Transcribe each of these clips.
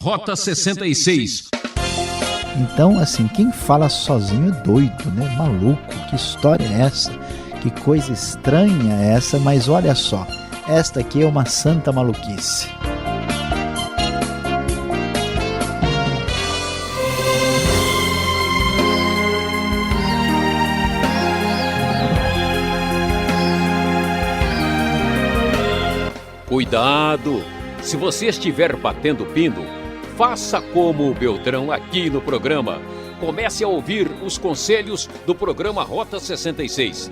Rota 66. Então, assim, quem fala sozinho é doido, né? Maluco, que história é essa? Que coisa estranha é essa? Mas olha só, esta aqui é uma santa maluquice. Cuidado! Se você estiver batendo pino, faça como o Beltrão aqui no programa. Comece a ouvir os conselhos do programa Rota 66.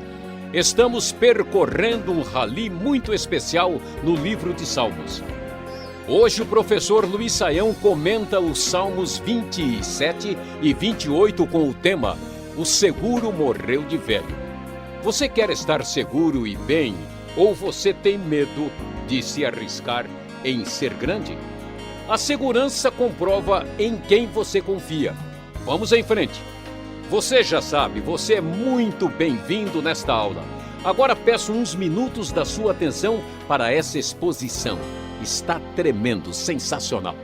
Estamos percorrendo um rally muito especial no livro de Salmos. Hoje o professor Luiz Saião comenta os Salmos 27 e 28 com o tema O Seguro Morreu de Velho. Você quer estar seguro e bem, ou você tem medo de se arriscar em ser grande? A segurança comprova em quem você confia. Vamos em frente. Você já sabe, você é muito bem-vindo nesta aula. Agora peço uns minutos da sua atenção para essa exposição. Está tremendo, sensacional.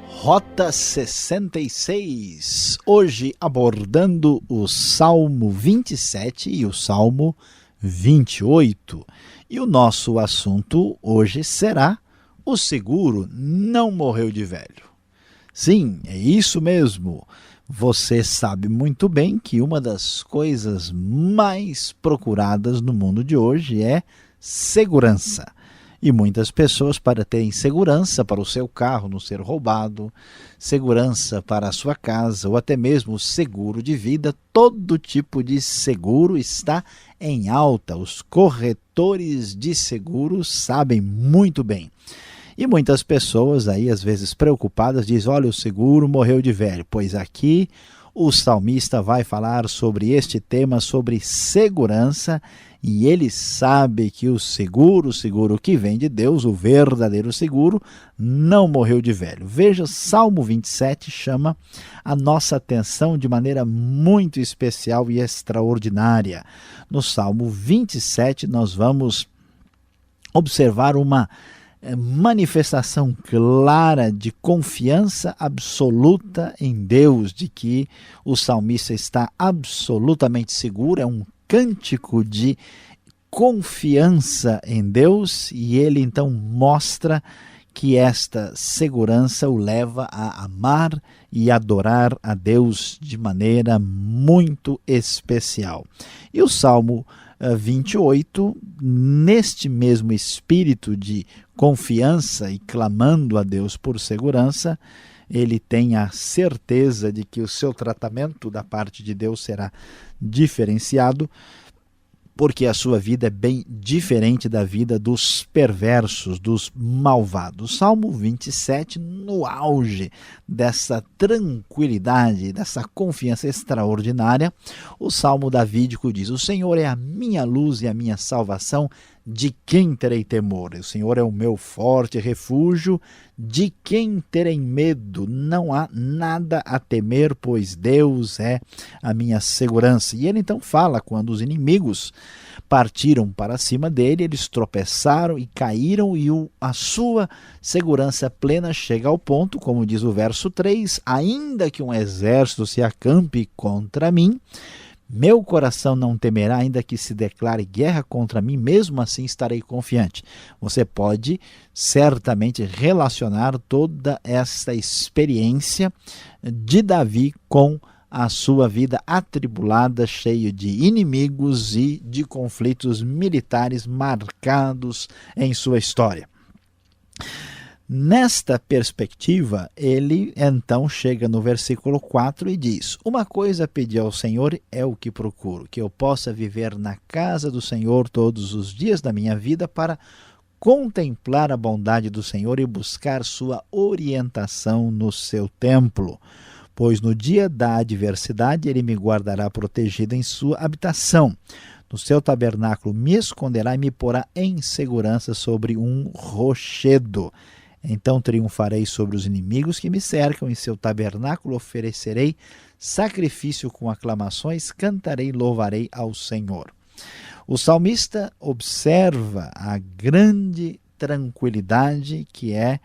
Rota 66. Hoje abordando o Salmo 27 e o Salmo 28. E o nosso assunto hoje será: o seguro não morreu de velho. Sim, é isso mesmo. Você sabe muito bem que uma das coisas mais procuradas no mundo de hoje é segurança. E muitas pessoas, para terem segurança para o seu carro não ser roubado, segurança para a sua casa ou até mesmo seguro de vida, todo tipo de seguro está em alta. Os corretores de seguros sabem muito bem. E muitas pessoas aí, às vezes preocupadas, dizem: olha, o seguro morreu de velho. Pois aqui o salmista vai falar sobre este tema, sobre segurança, e ele sabe que o seguro que vem de Deus, o verdadeiro seguro, não morreu de velho. Veja, Salmo 27 chama a nossa atenção de maneira muito especial e extraordinária. No Salmo 27 nós vamos observar uma manifestação clara de confiança absoluta em Deus, de que o salmista está absolutamente seguro. É um cântico de confiança em Deus, e ele então mostra que esta segurança o leva a amar e adorar a Deus de maneira muito especial. E o Salmo 28, neste mesmo espírito de confiança e clamando a Deus por segurança, ele tem a certeza de que o seu tratamento da parte de Deus será diferenciado, porque a sua vida é bem diferente da vida dos perversos, dos malvados. Salmo 27, no auge dessa tranquilidade, dessa confiança extraordinária, o Salmo davídico diz: o Senhor é a minha luz e a minha salvação, de quem terei temor? O Senhor é o meu forte refúgio, de quem terei medo? Não há nada a temer, pois Deus é a minha segurança. E ele então fala: quando os inimigos partiram para cima dele, eles tropeçaram e caíram, e a sua segurança plena chega ao ponto, como diz o verso 3, ainda que um exército se acampe contra mim, meu coração não temerá, ainda que se declare guerra contra mim, mesmo assim estarei confiante. Você pode certamente relacionar toda essa experiência de Davi com a sua vida atribulada, cheia de inimigos e de conflitos militares marcados em sua história. Nesta perspectiva, ele então chega no versículo 4 e diz: uma coisa pedi ao Senhor, é o que procuro, que eu possa viver na casa do Senhor todos os dias da minha vida, para contemplar a bondade do Senhor e buscar sua orientação no seu templo. Pois no dia da adversidade ele me guardará protegido em sua habitação. No seu tabernáculo me esconderá e me porá em segurança sobre um rochedo. Então triunfarei sobre os inimigos que me cercam, em seu tabernáculo oferecerei sacrifício com aclamações, cantarei e louvarei ao Senhor. O salmista observa a grande tranquilidade que é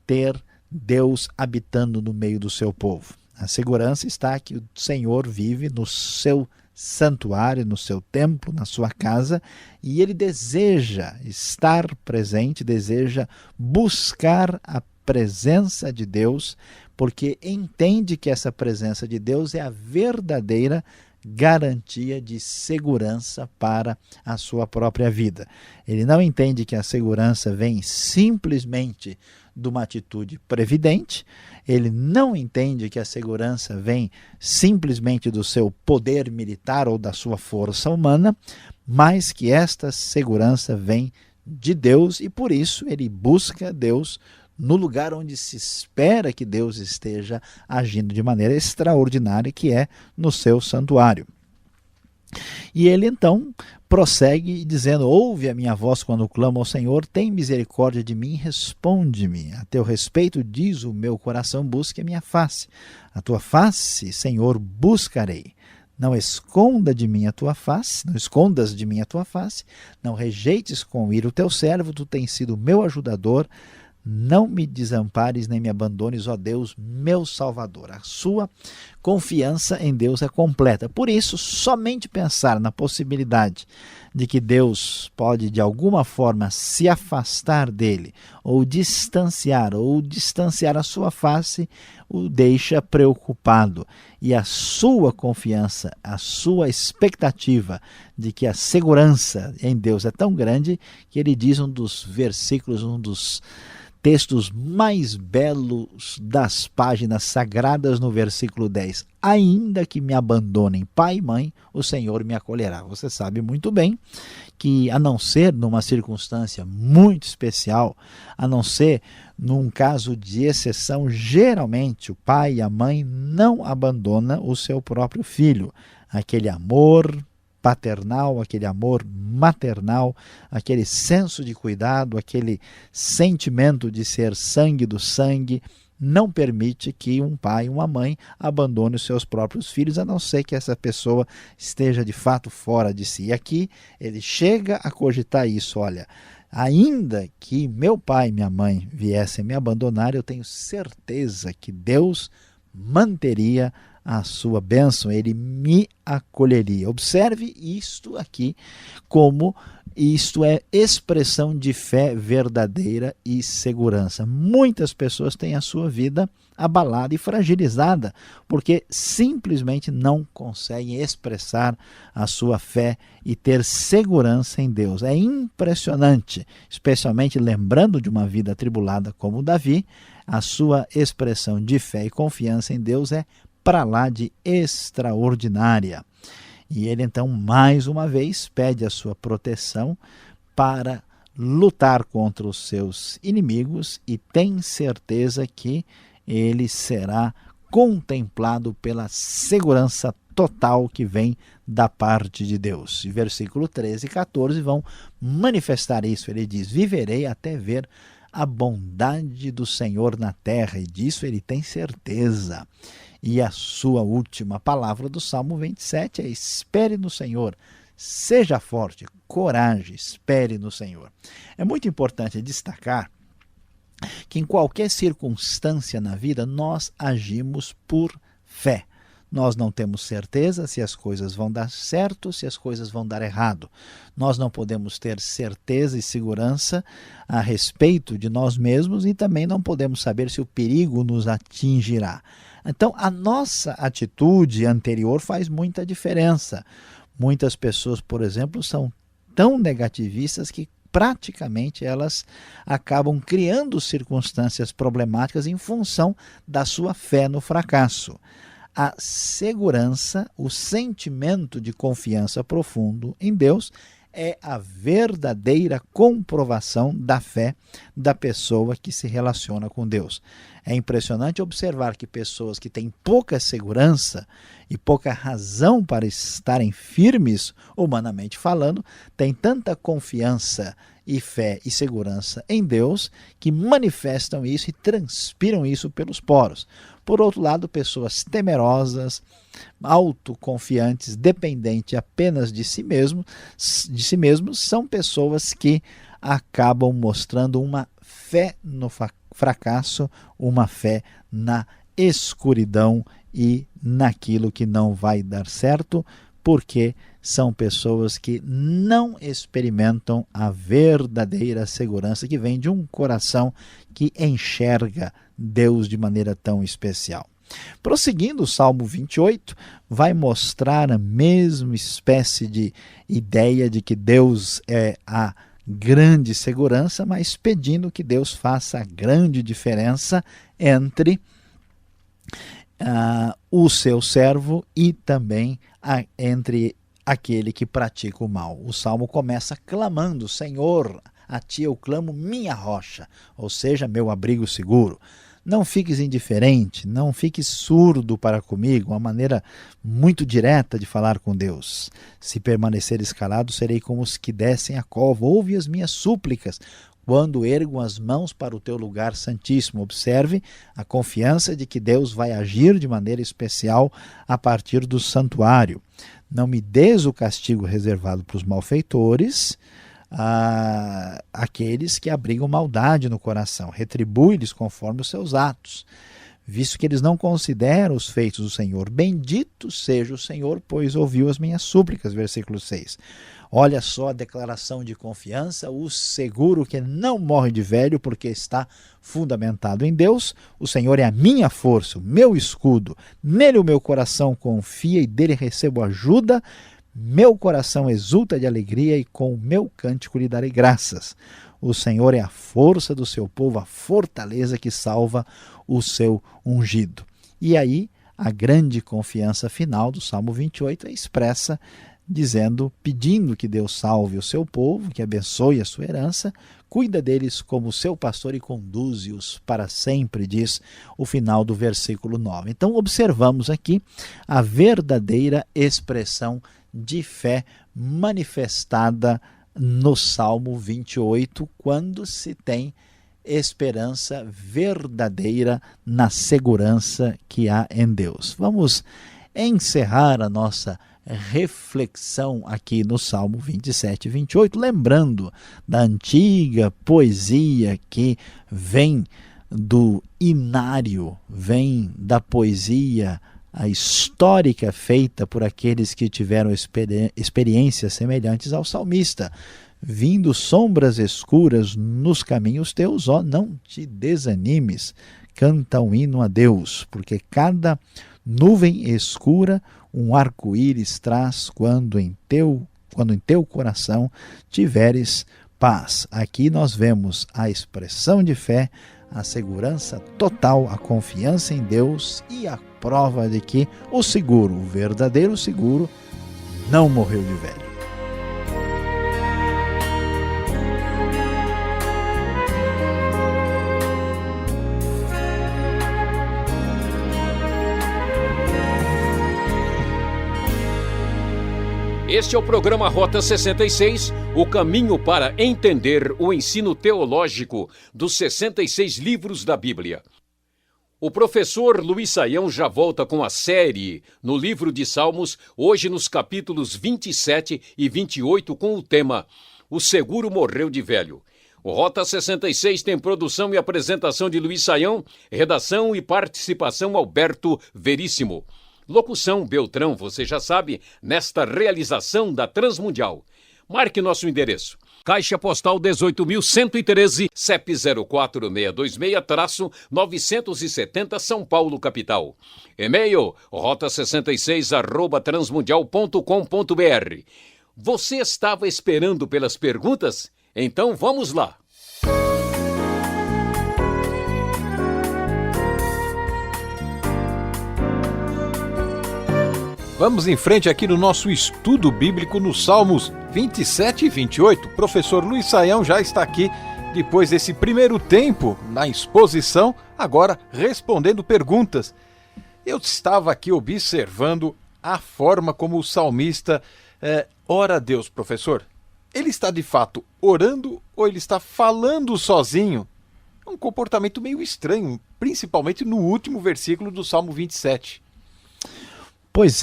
ter Deus habitando no meio do seu povo. A segurança está que o Senhor vive no seu santuário, no seu templo, na sua casa, e ele deseja estar presente, deseja buscar a presença de Deus, porque entende que essa presença de Deus é a verdadeira garantia de segurança para a sua própria vida. Ele não entende que a segurança vem simplesmente de uma atitude previdente, ele não entende que a segurança vem simplesmente do seu poder militar ou da sua força humana, mas que esta segurança vem de Deus e por isso ele busca Deus no lugar onde se espera que Deus esteja agindo de maneira extraordinária, que é no seu santuário. E ele então prossegue dizendo: ouve a minha voz quando clamo ao Senhor, tem misericórdia de mim, responde-me. A teu respeito diz o meu coração, busque a minha face. A tua face, Senhor, buscarei. Não esconda de mim a tua face, não escondas de mim a tua face, não rejeites com ira o teu servo, tu tens sido meu ajudador. Não me desampares nem me abandones, ó Deus, meu Salvador. A sua confiança em Deus é completa. Por isso, somente pensar na possibilidade de que Deus pode de alguma forma se afastar dele ou distanciar a sua face, o deixa preocupado. E a sua confiança, a sua expectativa de que a segurança em Deus é tão grande que ele diz um dos versículos, um dos textos mais belos das páginas sagradas no versículo 10. Ainda que me abandonem pai e mãe, o Senhor me acolherá. Você sabe muito bem que, a não ser numa circunstância muito especial, a não ser num caso de exceção, geralmente o pai e a mãe não abandonam o seu próprio filho. Aquele amor paternal, aquele amor maternal, aquele senso de cuidado, aquele sentimento de ser sangue do sangue, não permite que um pai e uma mãe abandone os seus próprios filhos, a não ser que essa pessoa esteja de fato fora de si. E aqui ele chega a cogitar isso: olha, ainda que meu pai e minha mãe viessem me abandonar, eu tenho certeza que Deus manteria a sua bênção, ele me acolheria. Observe isto aqui, como isto é expressão de fé verdadeira e segurança. Muitas pessoas têm a sua vida abalada e fragilizada, porque simplesmente não conseguem expressar a sua fé e ter segurança em Deus. É impressionante, especialmente lembrando de uma vida atribulada como Davi, a sua expressão de fé e confiança em Deus é para lá de extraordinária. E ele então mais uma vez pede a sua proteção para lutar contra os seus inimigos e tem certeza que ele será contemplado pela segurança total que vem da parte de Deus. E versículo 13 e 14 vão manifestar isso. Ele diz: viverei até ver a bondade do Senhor na terra, e disso ele tem certeza. E a sua última palavra do Salmo 27 é: espere no Senhor, seja forte, coragem, espere no Senhor. É muito importante destacar que em qualquer circunstância na vida nós agimos por fé. Nós não temos certeza se as coisas vão dar certo, se as coisas vão dar errado. Nós não podemos ter certeza e segurança a respeito de nós mesmos e também não podemos saber se o perigo nos atingirá. Então, a nossa atitude anterior faz muita diferença. Muitas pessoas, por exemplo, são tão negativistas que praticamente elas acabam criando circunstâncias problemáticas em função da sua fé no fracasso. A segurança, o sentimento de confiança profundo em Deus é a verdadeira comprovação da fé da pessoa que se relaciona com Deus. É impressionante observar que pessoas que têm pouca segurança e pouca razão para estarem firmes, humanamente falando, têm tanta confiança e fé e segurança em Deus que manifestam isso e transpiram isso pelos poros. Por outro lado, pessoas temerosas, autoconfiantes, dependentes apenas de si mesmos, são pessoas que acabam mostrando uma fé no fracasso, uma fé na escuridão e naquilo que não vai dar certo, porque são pessoas que não experimentam a verdadeira segurança que vem de um coração que enxerga Deus de maneira tão especial. Prosseguindo, o Salmo 28 vai mostrar a mesma espécie de ideia de que Deus é a grande segurança, mas pedindo que Deus faça a grande diferença entre o seu servo e também entre aquele que pratica o mal. O Salmo começa clamando: Senhor, a ti eu clamo, minha rocha, ou seja, meu abrigo seguro. Não fiques indiferente, não fiques surdo para comigo, uma maneira muito direta de falar com Deus. Se permaneceres calado, serei como os que descem a cova. Ouve as minhas súplicas quando ergo as mãos para o teu lugar santíssimo. Observe a confiança de que Deus vai agir de maneira especial a partir do santuário. Não me des o castigo reservado para os malfeitores, aqueles que abrigam maldade no coração. Retribui-lhes conforme os seus atos, visto que eles não consideram os feitos do Senhor. Bendito seja o Senhor, pois ouviu as minhas súplicas. Versículo 6. Olha só a declaração de confiança, o seguro que não morre de velho, porque está fundamentado em Deus. O Senhor é a minha força, o meu escudo. Nele o meu coração confia e dele recebo ajuda. Meu coração exulta de alegria e com o meu cântico lhe darei graças. O Senhor é a força do seu povo, a fortaleza que salva o seu ungido. E aí, a grande confiança final do Salmo 28 é expressa pedindo que Deus salve o seu povo, que abençoe a sua herança, cuida deles como seu pastor e conduze-os para sempre, diz o final do versículo 9. Então, observamos aqui a verdadeira expressão de fé manifestada no Salmo 28, quando se tem esperança verdadeira na segurança que há em Deus. Vamos encerrar a nossa reflexão aqui no Salmo 27 e 28, lembrando da antiga poesia que vem do inário, vem da poesia a histórica feita por aqueles que tiveram experiências semelhantes ao salmista. Vindo sombras escuras nos caminhos teus, ó, não te desanimes, canta um hino a Deus, porque cada nuvem escura um arco-íris traz quando em teu coração tiveres paz. Aqui nós vemos a expressão de fé, a segurança total, a confiança em Deus e a prova de que o seguro, o verdadeiro seguro, não morreu de velho. Este é o programa Rota 66, o caminho para entender o ensino teológico dos 66 livros da Bíblia. O professor Luiz Saião já volta com a série no livro de Salmos, hoje nos capítulos 27 e 28, com o tema O Seguro Morreu de Velho. O Rota 66 tem produção e apresentação de Luiz Saião, redação e participação Alberto Veríssimo. Locução Beltrão, você já sabe, nesta realização da Transmundial. Marque nosso endereço. Caixa Postal 18.113, CEP 04626-970, São Paulo, capital. E-mail, rota66@transmundial.com.br. Você estava esperando pelas perguntas? Então vamos lá. Vamos em frente aqui no nosso estudo bíblico nos Salmos 27 e 28. O professor Luiz Saião já está aqui depois desse primeiro tempo na exposição, agora respondendo perguntas. Eu estava aqui observando a forma como o salmista ora a Deus, professor. Ele está de fato orando ou ele está falando sozinho? É um comportamento meio estranho, principalmente no último versículo do Salmo 27. Pois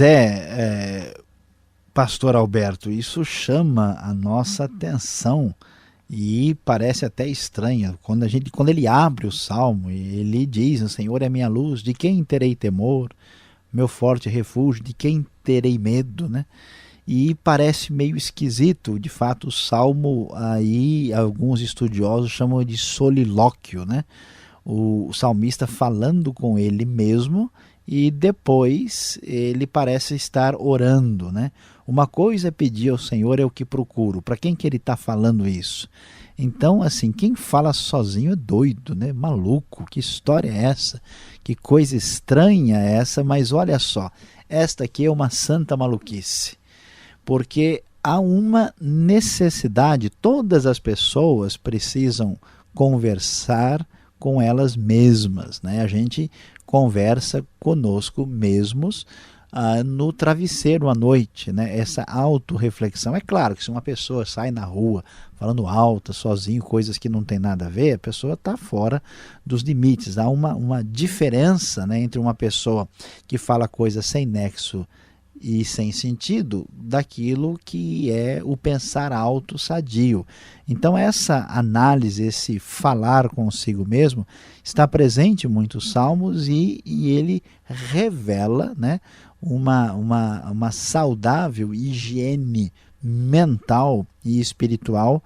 pastor Alberto, isso chama a nossa atenção E parece até estranha, quando ele abre o Salmo, ele diz: o Senhor é minha luz, de quem terei temor? Meu forte refúgio, de quem terei medo, né? E parece meio esquisito, de fato, o Salmo aí alguns estudiosos chamam de solilóquio, né? O salmista falando com ele mesmo e depois ele parece estar orando, né? Uma coisa é pedir ao Senhor, é o que procuro. Para quem que ele está falando isso? Então, assim, quem fala sozinho é doido, né? Maluco, que história é essa? Que coisa estranha é essa? Mas olha só, esta aqui é uma santa maluquice. Porque há uma necessidade, todas as pessoas precisam conversar com elas mesmas, né? A gente conversa conosco mesmos no travesseiro à noite, né? Essa autorreflexão. É claro que se uma pessoa sai na rua falando alto, sozinho, coisas que não tem nada a ver, a pessoa está fora dos limites. Há uma diferença, né, entre uma pessoa que fala coisas sem nexo e sem sentido daquilo que é o pensar alto sadio. Então essa análise, esse falar consigo mesmo, está presente em muitos salmos e ele revela, né, uma saudável higiene mental e espiritual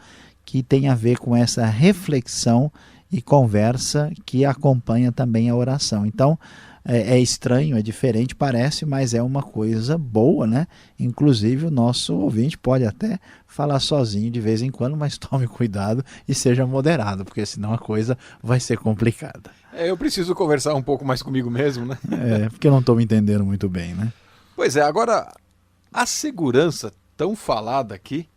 que tem a ver com essa reflexão e conversa que acompanha também a oração. Então, é estranho, é diferente, parece, mas é uma coisa boa, né? Inclusive o nosso ouvinte pode até falar sozinho de vez em quando, mas tome cuidado e seja moderado, porque senão a coisa vai ser complicada. Eu preciso conversar um pouco mais comigo mesmo, né? Porque eu não estou me entendendo muito bem, né? Pois é, agora, a segurança tão falada aqui,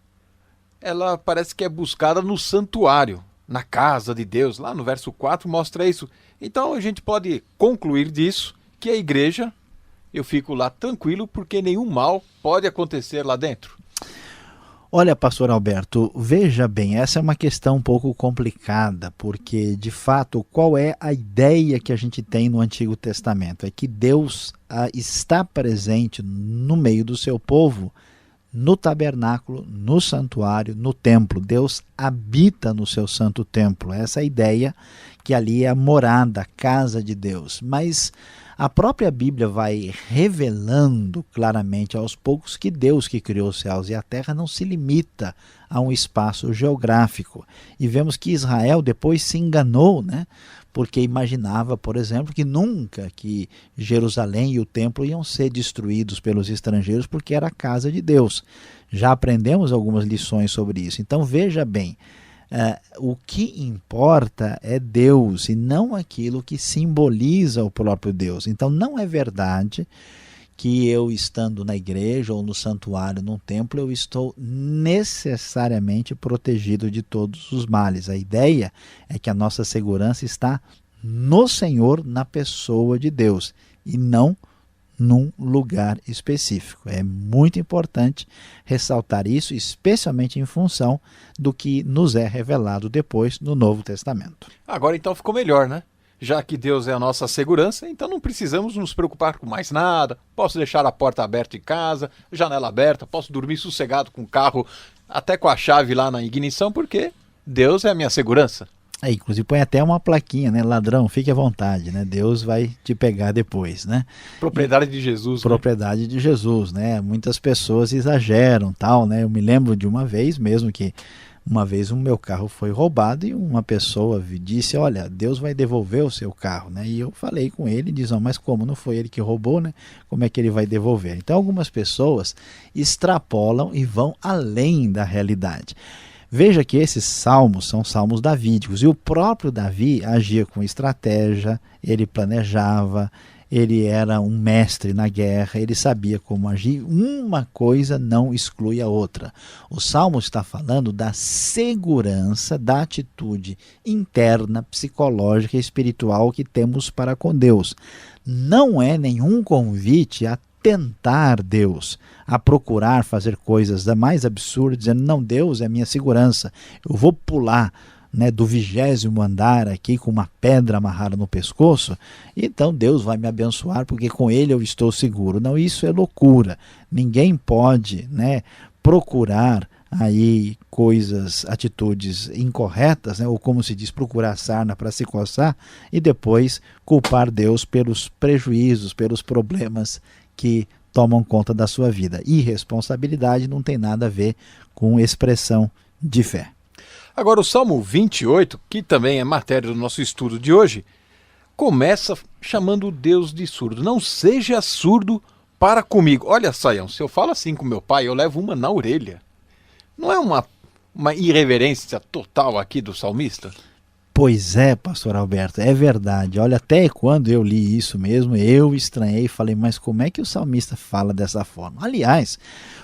ela parece que é buscada no santuário, na casa de Deus. Lá no verso 4 mostra isso. Então a gente pode concluir disso que a igreja, eu fico lá tranquilo porque nenhum mal pode acontecer lá dentro. Olha, pastor Alberto, veja bem, essa é uma questão um pouco complicada, porque de fato qual é a ideia que a gente tem no Antigo Testamento? É que Deus está presente no meio do seu povo, no tabernáculo, no santuário, no templo. Deus habita no seu santo templo. Essa é a ideia, que ali é a morada, a casa de Deus. Mas a própria Bíblia vai revelando claramente aos poucos que Deus, que criou os céus e a terra, não se limita a um espaço geográfico. E vemos que Israel depois se enganou, né? Porque imaginava, por exemplo, que nunca que Jerusalém e o templo iam ser destruídos pelos estrangeiros, porque era a casa de Deus. Já aprendemos algumas lições sobre isso. Então veja bem, o que importa é Deus e não aquilo que simboliza o próprio Deus. Então não é verdade que eu, estando na igreja ou no santuário, num templo, eu estou necessariamente protegido de todos os males. A ideia é que a nossa segurança está no Senhor, na pessoa de Deus, e não num lugar específico. É muito importante ressaltar isso, especialmente em função do que nos é revelado depois no Novo Testamento. Agora então ficou melhor, né? Já que Deus é a nossa segurança, então não precisamos nos preocupar com mais nada. Posso deixar a porta aberta em casa, janela aberta, posso dormir sossegado com o carro, até com a chave lá na ignição, porque Deus é a minha segurança. Inclusive põe até uma plaquinha, né? Ladrão, fique à vontade, né? Deus vai te pegar depois, né? Propriedade de Jesus. Propriedade de Jesus, né? Muitas pessoas exageram, tal, né? Eu me lembro de uma vez mesmo que uma vez o meu carro foi roubado e uma pessoa disse: olha, Deus vai devolver o seu carro, né? E eu falei com ele e disse: mas como não foi ele que roubou, né? Como é que ele vai devolver? Então algumas pessoas extrapolam e vão além da realidade. Veja que esses salmos são salmos davídicos e o próprio Davi agia com estratégia, ele planejava, ele era um mestre na guerra, ele sabia como agir. Uma coisa não exclui a outra. O Salmo está falando da segurança, da atitude interna, psicológica e espiritual que temos para com Deus. Não é nenhum convite a tentar Deus, a procurar fazer coisas da mais absurdas, dizendo: não, Deus é minha segurança, eu vou pular, né, do 20º andar aqui com uma pedra amarrada no pescoço, então Deus vai me abençoar porque com ele eu estou seguro. Não, isso é loucura. Ninguém pode, né, procurar aí coisas, atitudes incorretas, né? Ou como se diz, procurar sarna para se coçar e depois culpar Deus pelos prejuízos, pelos problemas que tomam conta da sua vida. Irresponsabilidade não tem nada a ver com expressão de fé. Agora, o Salmo 28, que também é matéria do nosso estudo de hoje, começa chamando Deus de surdo. Não seja surdo para comigo. Olha, Saião, se eu falo assim com meu pai, eu levo uma na orelha. Não é uma irreverência total aqui do salmista? Pois é, pastor Alberto, é verdade. Olha, até quando eu li isso mesmo, eu estranhei e falei, mas como é que o salmista fala dessa forma? Aliás,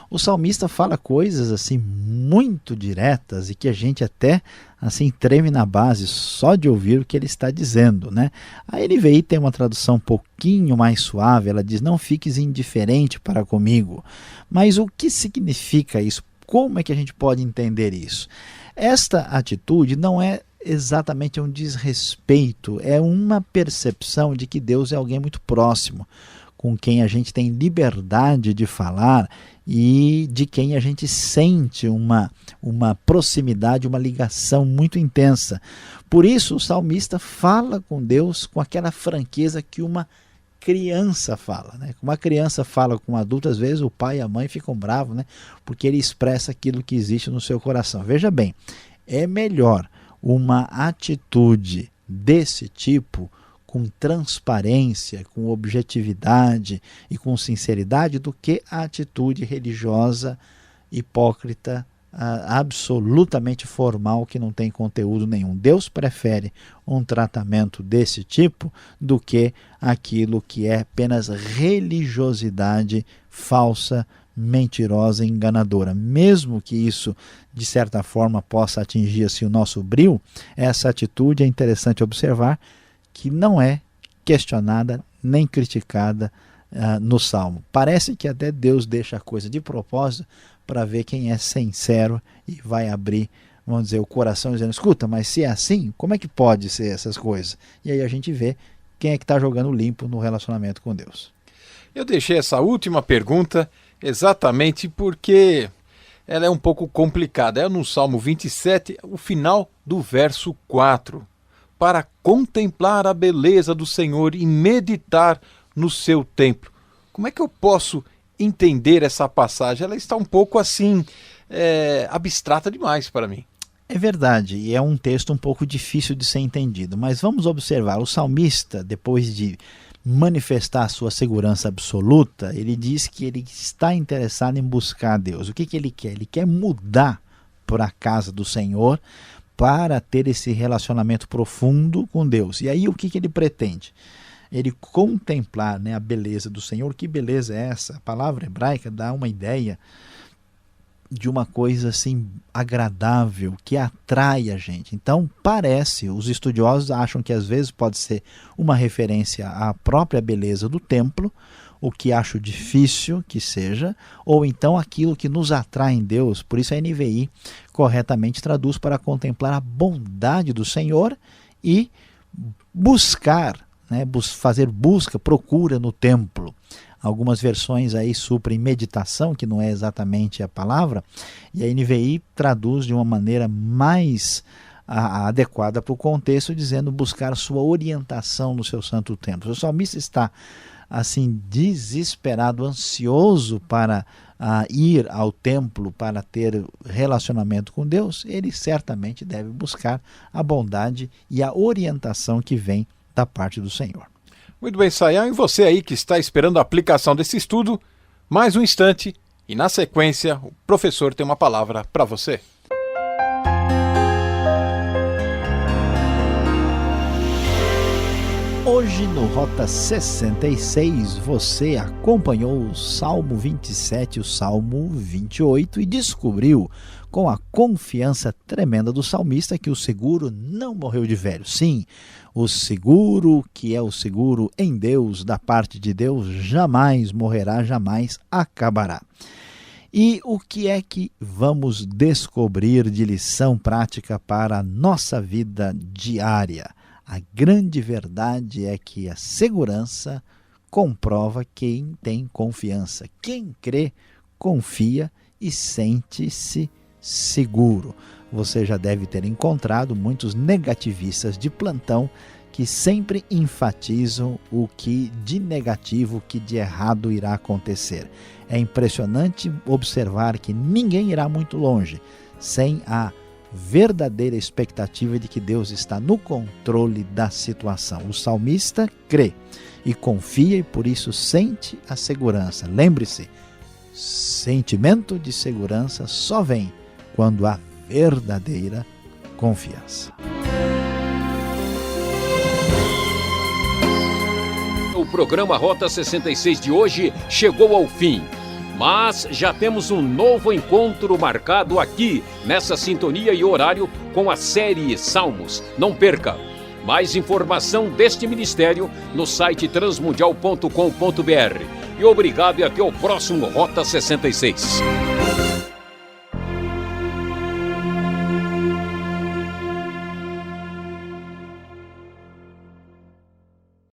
o salmista fala coisas assim muito diretas e que a gente até assim treme na base só de ouvir o que ele está dizendo, né? A NVI tem uma tradução um pouquinho mais suave, ela diz, não fiques indiferente para comigo. Mas o que significa isso? Como é que a gente pode entender isso? Esta atitude não é exatamente um desrespeito, é uma percepção de que Deus é alguém muito próximo, com quem a gente tem liberdade de falar e de quem a gente sente uma proximidade, uma ligação muito intensa. Por isso o salmista fala com Deus com aquela franqueza que uma criança fala, né? Uma criança fala com um adulto, às vezes o pai e a mãe ficam bravos, né? Porque ele expressa aquilo que existe no seu coração. Veja bem, é melhor uma atitude desse tipo, com transparência, com objetividade e com sinceridade, do que a atitude religiosa, hipócrita, absolutamente formal, que não tem conteúdo nenhum. Deus prefere um tratamento desse tipo do que aquilo que é apenas religiosidade falsa, mentirosa e enganadora. Mesmo que isso, de certa forma, possa atingir assim, o nosso brio, essa atitude é interessante observar que não é questionada nem criticada no Salmo. Parece que até Deus deixa a coisa de propósito para ver quem é sincero e vai abrir, vamos dizer, o coração dizendo, escuta, mas se é assim, como é que pode ser essas coisas? E aí a gente vê quem é que está jogando limpo no relacionamento com Deus. Eu deixei essa última pergunta exatamente porque ela é um pouco complicada. É no Salmo 27, o final do verso 4. Para contemplar a beleza do Senhor e meditar no seu templo. Como é que eu posso entender essa passagem? Ela está um pouco assim, abstrata demais para mim. É verdade, e é um texto um pouco difícil de ser entendido, mas vamos observar, o salmista, depois de manifestar a sua segurança absoluta, ele diz que ele está interessado em buscar Deus. O que ele quer? Ele quer mudar para a casa do Senhor para ter esse relacionamento profundo com Deus. E aí o que ele pretende? Ele contemplar, né, a beleza do Senhor. Que beleza é essa? A palavra hebraica dá uma ideia de uma coisa assim agradável, que atrai a gente. Então parece, os estudiosos acham que às vezes pode ser uma referência à própria beleza do templo, o que acho difícil que seja, ou então aquilo que nos atrai em Deus. Por isso a NVI corretamente traduz para contemplar a bondade do Senhor e buscar, né, fazer busca, procura no templo. Algumas versões aí suprem meditação, que não é exatamente a palavra, e a NVI traduz de uma maneira mais adequada para o contexto, dizendo buscar sua orientação no seu santo templo. O salmista está assim desesperado, ansioso para ir ao templo, para ter relacionamento com Deus. Ele certamente deve buscar a bondade e a orientação que vem da parte do Senhor. Muito bem, Saião, e você aí que está esperando a aplicação desse estudo, mais um instante e na sequência o professor tem uma palavra para você. Hoje no Rota 66 você acompanhou o Salmo 27 e o Salmo 28 e descobriu com a confiança tremenda do salmista que o seguro não morreu de velho. Sim, o seguro, que é o seguro em Deus, da parte de Deus, jamais morrerá, jamais acabará. E o que é que vamos descobrir de lição prática para a nossa vida diária? A grande verdade é que a segurança comprova quem tem confiança. Quem crê, confia e sente-se seguro. Você já deve ter encontrado muitos negativistas de plantão que sempre enfatizam o que de negativo, o que de errado irá acontecer. É impressionante observar que ninguém irá muito longe sem a verdadeira expectativa de que Deus está no controle da situação. O salmista crê e confia e por isso sente a segurança. Lembre-se, sentimento de segurança só vem quando há verdadeira confiança. O programa Rota 66 de hoje chegou ao fim, mas já temos um novo encontro marcado aqui, nessa sintonia e horário, com a série Salmos. Não perca! Mais informação deste ministério no site transmundial.com.br. E obrigado e até o próximo Rota 66.